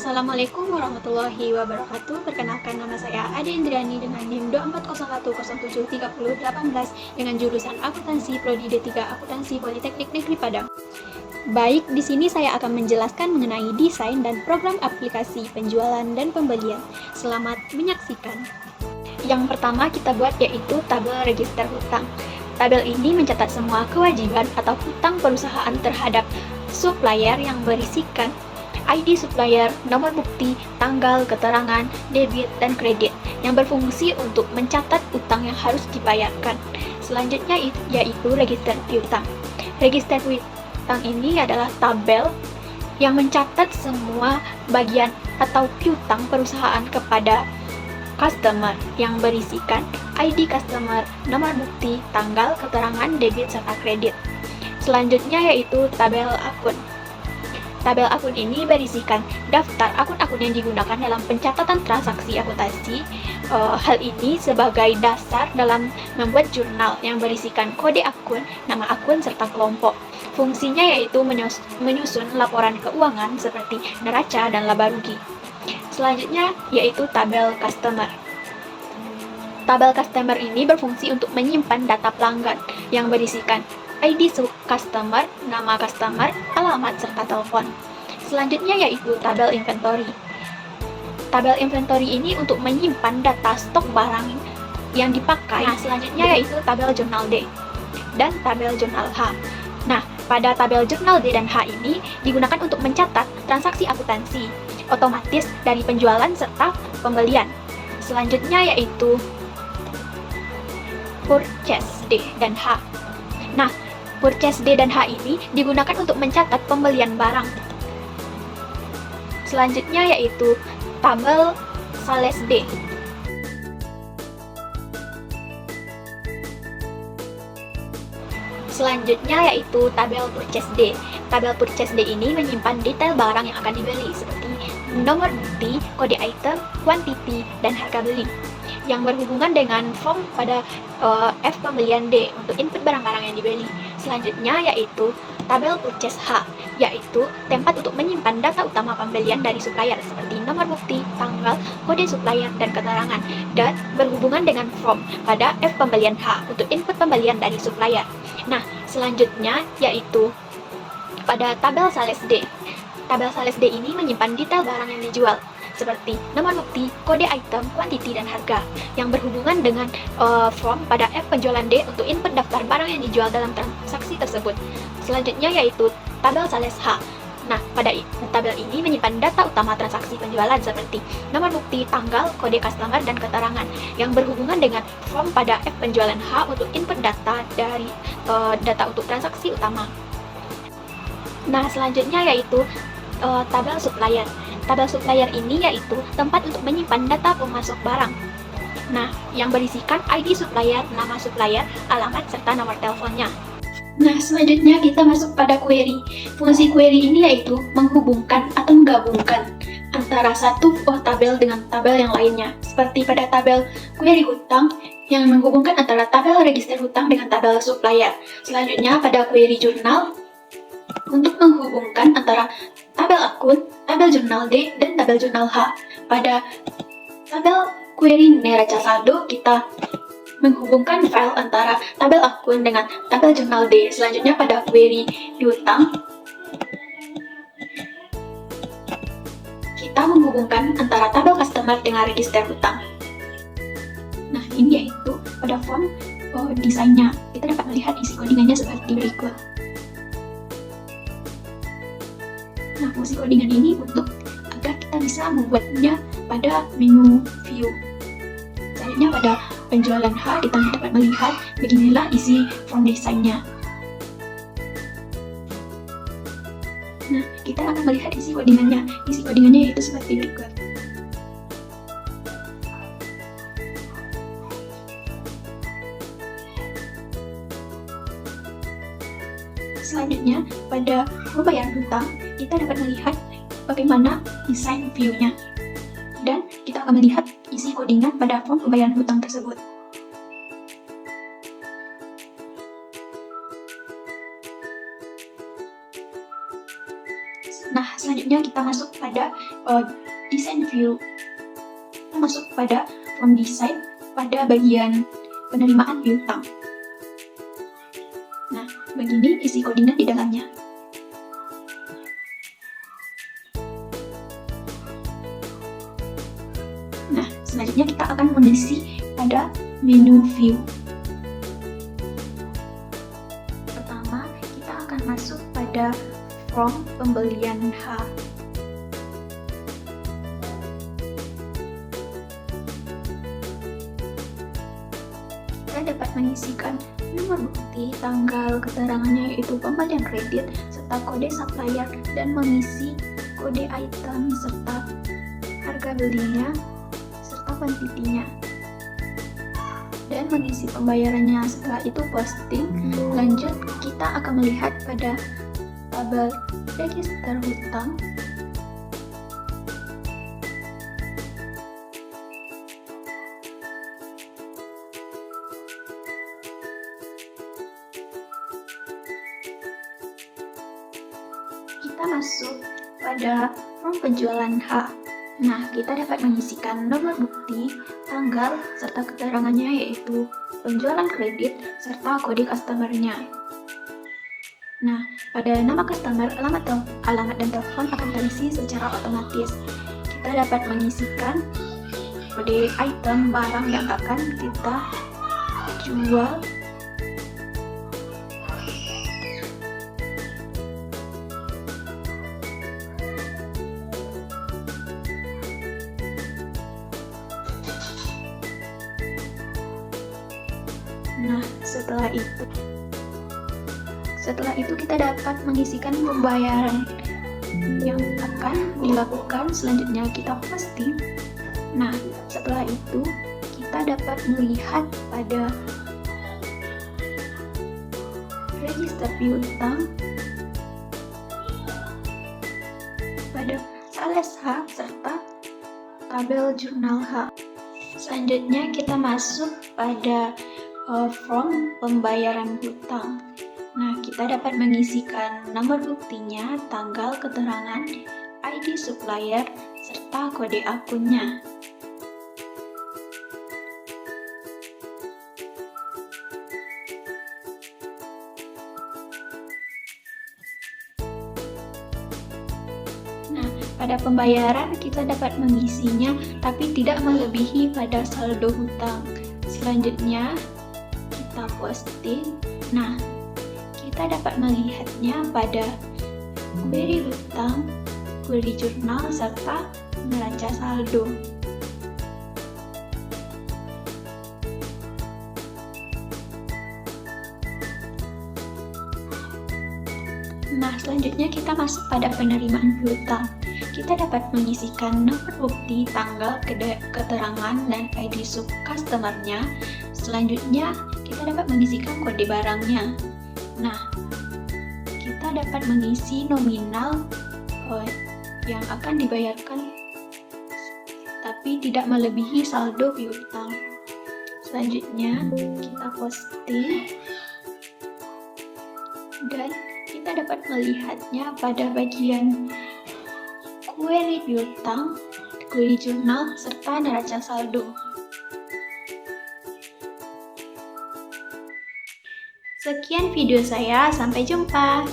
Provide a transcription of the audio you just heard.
Assalamualaikum warahmatullahi wabarakatuh. Perkenalkan, nama saya Ade Indrani dengan NIM 2401073018 dengan jurusan Akuntansi Prodi D3 Akuntansi Politeknik Negeri Padang. Baik, di sini saya akan menjelaskan mengenai desain dan program aplikasi penjualan dan pembelian. Selamat menyaksikan. Yang pertama kita buat yaitu tabel register hutang. Tabel ini mencatat semua kewajiban atau hutang perusahaan terhadap supplier yang berisikan ID supplier, nomor bukti, tanggal, keterangan, debit, dan kredit yang berfungsi untuk mencatat utang yang harus dibayarkan. Selanjutnya yaitu register piutang. Register piutang ini adalah tabel yang mencatat semua bagian atau piutang perusahaan kepada customer yang berisikan ID customer, nomor bukti, tanggal, keterangan, debit, serta kredit. Selanjutnya yaitu tabel akun. Tabel akun ini berisikan daftar akun-akun yang digunakan dalam pencatatan transaksi akuntansi. Hal ini sebagai dasar dalam membuat jurnal yang berisikan kode akun, nama akun, serta kelompok. Fungsinya yaitu menyusun laporan keuangan seperti neraca dan laba rugi. Selanjutnya yaitu tabel customer. Tabel customer ini berfungsi untuk menyimpan data pelanggan yang berisikan ID customer, nama customer, alamat, serta telepon. Selanjutnya yaitu tabel inventory. Tabel inventory ini untuk menyimpan data stok barang yang dipakai. Nah, selanjutnya yaitu tabel jurnal D dan tabel jurnal H. Nah, pada tabel jurnal D dan H ini digunakan untuk mencatat transaksi akuntansi otomatis dari penjualan serta pembelian. Selanjutnya yaitu purchase D dan H. Nah, purchase D dan H ini digunakan untuk mencatat pembelian barang. Selanjutnya yaitu tabel sales D. Selanjutnya yaitu tabel purchase D. Tabel purchase D ini menyimpan detail barang yang akan dibeli seperti nomor bukti, kode item, quantity, dan harga beli yang berhubungan dengan form pada F pembelian D untuk input barang-barang yang dibeli. Selanjutnya yaitu tabel purchase H, yaitu tempat untuk menyimpan data utama pembelian dari supplier seperti nomor bukti, tanggal, kode supplier, dan keterangan, dan berhubungan dengan form pada F pembelian H untuk input pembelian dari supplier. Nah, selanjutnya yaitu pada tabel sales D. Tabel sales D ini menyimpan detail barang yang dijual seperti nomor bukti, kode item, quantity, dan harga yang berhubungan dengan form pada F penjualan D untuk input daftar barang yang dijual dalam transaksi tersebut. Selanjutnya yaitu tabel sales H. Nah, pada tabel ini menyimpan data utama transaksi penjualan seperti nomor bukti, tanggal, kode customer, dan keterangan yang berhubungan dengan form pada F penjualan H untuk input data dari data untuk transaksi utama. Nah, selanjutnya yaitu tabel supplier. Tabel supplier ini yaitu tempat untuk menyimpan data pemasok barang. Nah, yang berisikan ID supplier, nama supplier, alamat, serta nomor teleponnya. Nah, selanjutnya kita masuk pada query. Fungsi query ini yaitu menghubungkan atau menggabungkan antara satu tabel dengan tabel yang lainnya. Seperti pada tabel query hutang yang menghubungkan antara tabel register hutang dengan tabel supplier. Selanjutnya pada query jurnal untuk menghubungkan antara tabel akun, tabel jurnal D, dan tabel jurnal H. Pada tabel query neraca saldo, kita menghubungkan file antara tabel akun dengan tabel jurnal D. Selanjutnya pada query piutang, kita menghubungkan antara tabel customer dengan register hutang. Nah, ini yaitu pada form desainnya. Kita dapat melihat isi codingannya seperti berikut. Nah, fungsi codingan ini untuk agar kita bisa membuatnya pada menu view. Selanjutnya pada penjualan H, kita dapat melihat beginilah isi form desainnya. Nah, kita akan melihat isi codingannya. Isi codingannya yaitu seperti berikut. Selanjutnya, pada pembayaran hutang, kita dapat melihat bagaimana desain view-nya. Dan kita akan melihat isi codingan pada form pembayaran hutang tersebut. Nah, selanjutnya kita masuk pada design view. Kita masuk pada from design pada bagian penerimaan piutang. Nah, begini isi koordinat di dalamnya. Nah, selanjutnya kita akan mengisi pada menu view. Pertama, kita akan masuk pada from pembelian H. Kita dapat mengisikan nomor bukti, tanggal keterangannya yaitu pembelian kredit, serta kode supplier, dan mengisi kode item serta harga belinya, serta kuantitinya. Dan mengisi pembayarannya. Setelah itu posting. Lanjut, kita akan melihat pada tabel register hutang. Kita masuk pada form penjualan H. Nah, kita dapat mengisikan nomor bukti, tanggal, serta keterangannya yaitu penjualan kredit, serta kode customer-nya. Nah, pada nama customer, alamat dan telepon akan terisi secara otomatis. Kita dapat mengisikan kode item barang yang akan kita jual. Nah, setelah itu kita dapat mengisikan pembayaran yang akan dilakukan. Selanjutnya kita posting. Nah, setelah itu kita dapat melihat pada register piutang, pada sales H, serta tabel jurnal H. Selanjutnya kita masuk pada from pembayaran hutang. Nah, kita dapat mengisikan nomor buktinya, tanggal keterangan, ID supplier, serta kode akunnya. Nah, pada pembayaran kita dapat mengisinya, tapi tidak melebihi pada saldo hutang. Selanjutnya, kita posting. Nah, kita dapat melihatnya pada query hutang, query jurnal, serta neraca saldo. Nah, selanjutnya kita masuk pada penerimaan piutang. Kita dapat mengisikan nomor bukti, tanggal, keterangan, dan ID sub customer-nya. Selanjutnya, kita dapat mengisikan kode barangnya. Nah, kita dapat mengisi nominal yang akan dibayarkan, tapi tidak melebihi saldo piutang. Selanjutnya, kita posting, dan kita dapat melihatnya pada bagian query piutang, query jurnal, serta neraca saldo. Sekian video saya, sampai jumpa.